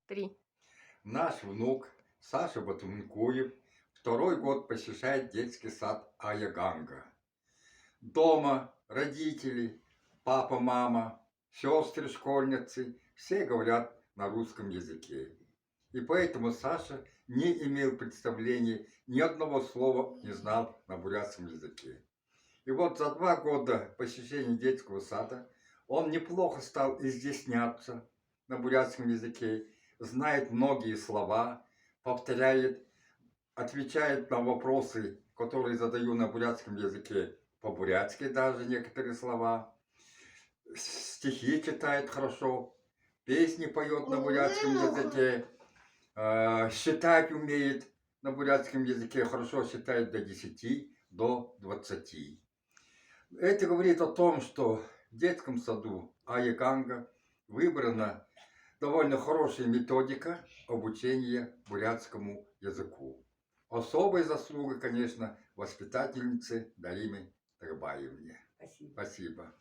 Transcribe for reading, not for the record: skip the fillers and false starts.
3. Наш внук Саша Батункуев второй год посещает детский сад Аяганга. Дома родители, папа, мама, сестры, школьницы, все говорят на русском языке. И поэтому Саша не имел представления, ни одного слова не знал на бурятском языке. И вот за 2 года посещения детского сада он неплохо стал изъясняться на бурятском языке, знает многие слова, повторяет, отвечает на вопросы, которые задаю на бурятском языке, по-бурятски даже некоторые слова, стихи читает хорошо, песни поет на бурятском языке, считать умеет на бурятском языке, хорошо считает до 10, до 20. Это говорит о том, что в детском саду Аяганга выбрана довольно хорошая методика обучения бурятскому языку. Особая заслуга, конечно, воспитательницы Дариме Тарбаевне. Спасибо. Спасибо.